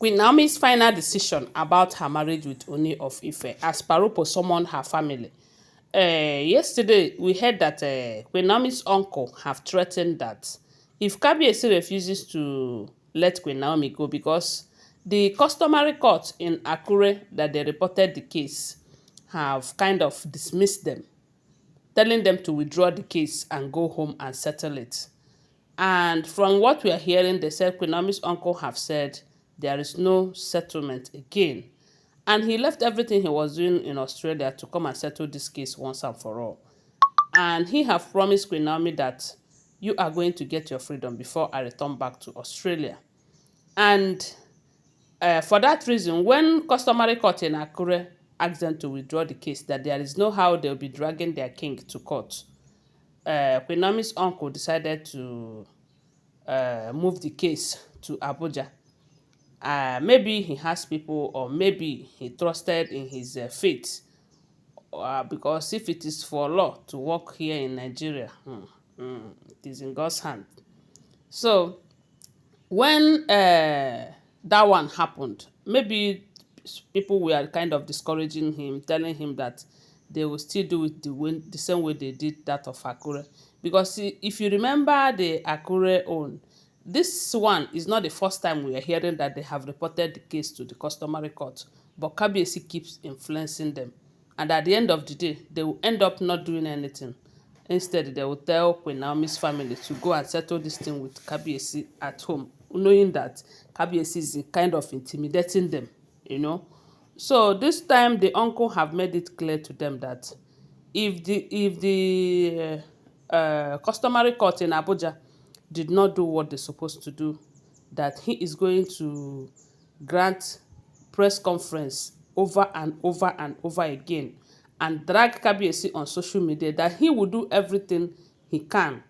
Queen Naomi's final decision about her marriage with Ooni of Ife as Ropo summoned her family. Yesterday, we heard that Queen Naomi's uncle have threatened that if Kabiyesi refuses to let Queen Naomi go because the customary court in Akure that they reported the case have kind of dismissed them, telling them to withdraw the case and go home and settle it. And from what we are hearing, they said Queen Naomi's uncle have said there is no settlement again. And he left everything he was doing in Australia to come and settle this case once and for all. And he have promised Queen Naomi that you are going to get your freedom before I return back to Australia. And for that reason, when customary court in Akure asked them to withdraw the case, that there is no how they'll be dragging their king to court, Queen Naomi's uncle decided to move the case to Abuja. Maybe he has people, or maybe he trusted in his faith, because if it is for law to work here in Nigeria, it is in God's hand. So when that one happened, maybe people were kind of discouraging him, telling him that they will still do it the same way they did that of Akure. Because see, if you remember the Akure own, this one is not the first time we are hearing that they have reported the case to the customary court, but Kabiyesi keeps influencing them. And at the end of the day, they will end up not doing anything. Instead, they will tell Queen Naomi's family to go and settle this thing with Kabiyesi at home, knowing that Kabiyesi is kind of intimidating them, you know. So this time, the uncle have made it clear to them that if the customary court in Abuja did not do what they're supposed to do, that he is going to grant press conference over and over and over again and drag Kabiyesi on social media, that he will do everything he can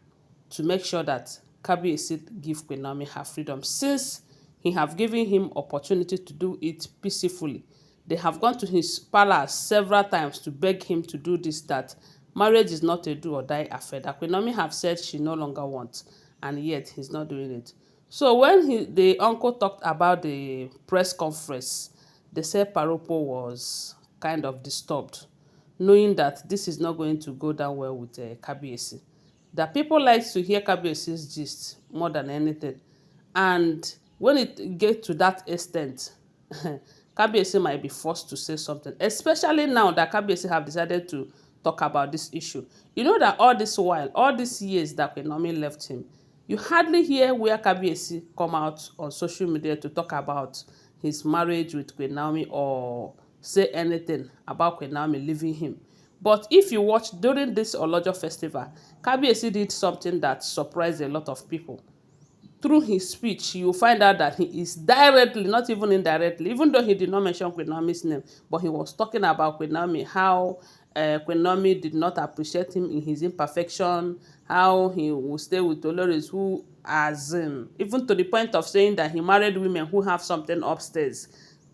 to make sure that Kabiyesi give Queen Naomi her freedom, since he have given him opportunity to do it peacefully. They have gone to his palace several times to beg him to do this, that marriage is not a do or die affair, that Queen Naomi have said she no longer wants, and yet he's not doing it. So when the uncle talked about the press conference, they said Ropo was kind of disturbed, knowing that this is not going to go down well with Kabiyesi. That people like to hear Kabiyesi's gist more than anything. And when it gets to that extent, Kabiyesi might be forced to say something, especially now that Kabiyesi have decided to talk about this issue. You know that all this while, all these years that Queen Naomi left him, you hardly hear where Kabiyesi come out on social media to talk about his marriage with Queen Naomi or say anything about Queen Naomi leaving him. But if you watch during this Olojo festival, Kabiyesi did something that surprised a lot of people. Through his speech, you find out that he is directly, not even indirectly, even though he did not mention Queen Naomi's name, but he was talking about Queen Naomi, how Queen Naomi did not appreciate him in his imperfection, how he will stay with Olories who, as in, even to the point of saying that he married women who have something upstairs,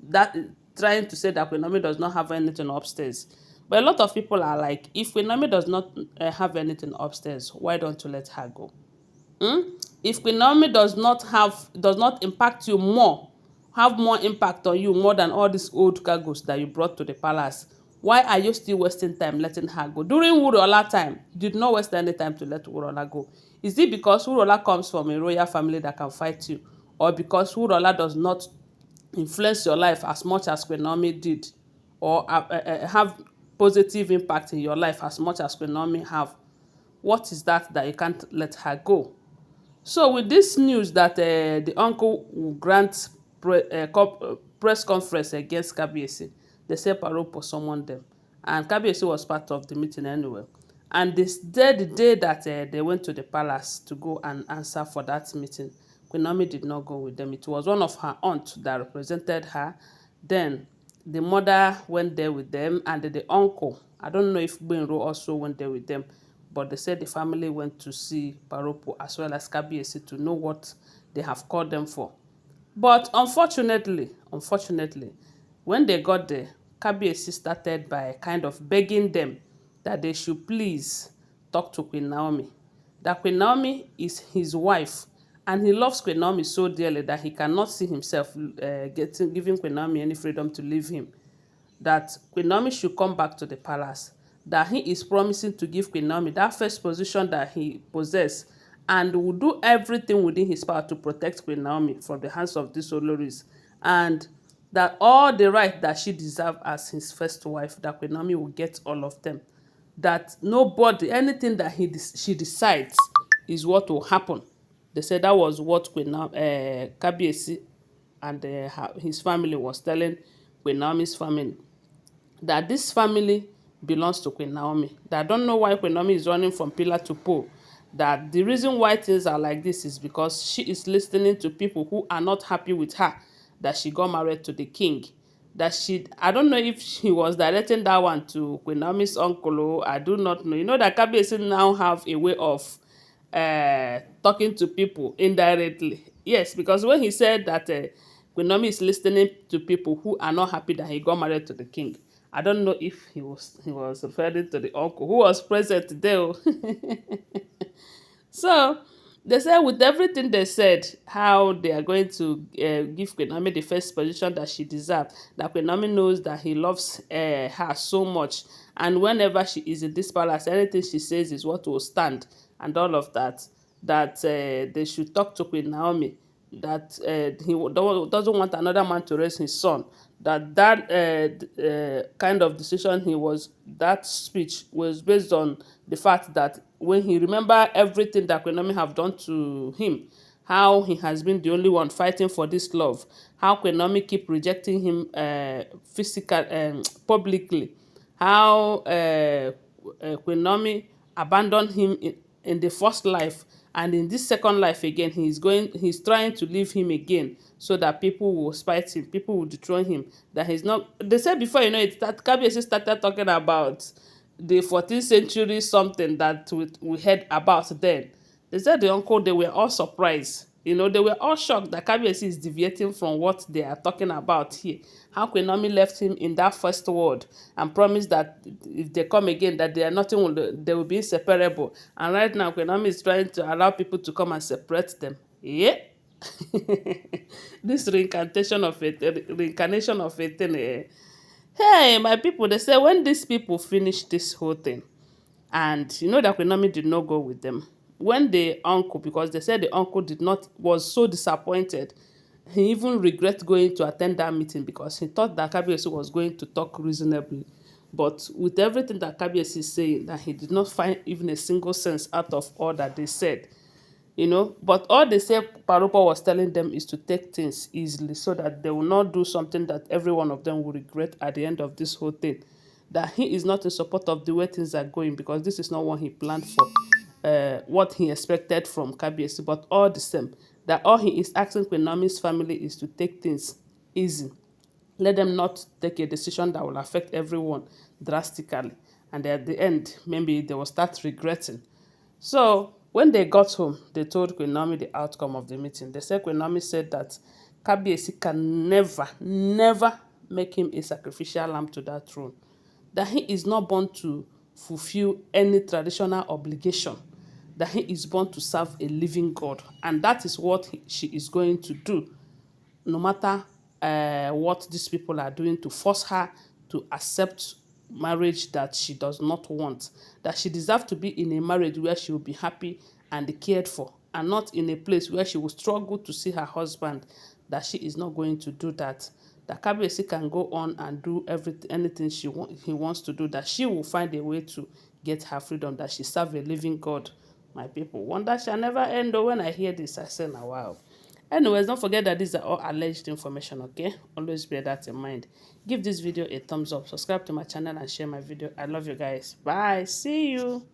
that trying to say that Queen Naomi does not have anything upstairs. But a lot of people are like, if Queen Naomi does not have anything upstairs, why don't you let her go? If Queen Naomi does not impact you more, have more impact on you more than all these old cargoes that you brought to the palace, why are you still wasting time letting her go? During Wurola time, you did not waste any time to let Wurola go. Is it because Wurola comes from a royal family that can fight you, or because Wurola does not influence your life as much as Queen Naomi did, or have positive impact in your life as much as Queen Naomi have? What is that you can't let her go? So with this news that the uncle will grant press conference against Kabiyesi, they said Ropo summoned them. And Kabiyesi was part of the meeting anyway. And the day that they went to the palace to go and answer for that meeting, Queen Naomi did not go with them. It was one of her aunts that represented her. Then the mother went there with them, and the uncle, I don't know if Benro also went there with them, but they said the family went to see Ropo as well as Kabiyesi to know what they have called them for. But unfortunately, when they got there, Kabiyesi started by kind of begging them that they should please talk to Queen Naomi. That Queen Naomi is his wife, And he loves Queen Naomi so dearly that he cannot see himself giving Queen Naomi any freedom to leave him. That Queen Naomi should come back to the palace. That he is promising to give Queen Naomi that first position that he possesses, and will do everything within his power to protect Queen Naomi from the hands of these Olories. And that all the right that she deserves as his first wife, that Queen Naomi will get all of them. That nobody, anything that she decides is what will happen. They said that was what Kabiesi and his family was telling Queen Naomi's family, that this family belongs to Queen Naomi. That I don't know why Queen Naomi is running from pillar to pole. That the reason why things are like this is because she is listening to people who are not happy with her, that she got married to the king. That I don't know if she was directing that one to Queen Naomi's uncle, or I do not know. You know that Kabiyesi now have a way of talking to people indirectly. Yes, because when he said that Queen Naomi is listening to people who are not happy that he got married to the king, I don't know if he was referring to the uncle who was present there. So they said with everything they said, how they are going to give Queen Naomi the first position that she deserves, that Queen Naomi knows that he loves her so much, and whenever she is in this palace, anything she says is what will stand, and all of that, that they should talk to Queen Naomi, that doesn't want another man to raise his son, that kind of decision that speech was based on the fact that when he remember everything that Queen Naomi have done to him, how he has been the only one fighting for this love, how Queen Naomi keep rejecting him publicly, how Queen Naomi abandoned him in the first life, and in this second life again he's trying to leave him again, so that people will spite him, people will dethrone him, that he's not. They said before, it, that Kabiyesi started talking about the 14th century something that we heard about then. They said the uncle, they were all surprised. They were all shocked that Kabiyesi is deviating from what they are talking about here. How Queen Naomi left him in that first word and promised that if they come again, that they will be inseparable. And right now, Queen Naomi is trying to allow people to come and separate them. Yeah. This reincarnation of a thing. Hey, my people, they say when these people finish this whole thing, and you know that Queen Naomi did not go with them. When the uncle, because they said the uncle was so disappointed, he even regret going to attend that meeting because he thought that Kabiyesi was going to talk reasonably. But with everything that Kabiyesi is saying, that he did not find even a single sense out of all that they said. But all they say Ropo was telling them is to take things easily, so that they will not do something that every one of them will regret at the end of this whole thing. That he is not in support of the way things are going, because this is not what he planned for, what he expected from Kabiyesi. But all the same, that all he is asking Queen Naomi's family is to take things easy. Let them not take a decision that will affect everyone drastically. And at the end, maybe they will start regretting. So when they got home, they told Queen Naomi the outcome of the meeting. They said Queen Naomi said that Kabiyesi can never, never make him a sacrificial lamb to that throne. That he is not born to fulfill any traditional obligation. That he is born to serve a living God. And that is what she is going to do, no matter what these people are doing to force her to accept marriage that she does not want. That she deserves to be in a marriage where she will be happy and cared for, and not in a place where she will struggle to see her husband. That she is not going to do that. That Kabiyesi can go on and do anything he wants to do. That she will find a way to get her freedom. That she serve a living God. My people, wonder shall never end. Though when I hear this, I say, now wow. Anyways, don't forget that these are all alleged information, okay? Always bear that in mind. Give this video a thumbs up, subscribe to my channel, and share my video. I love you guys. Bye. See you.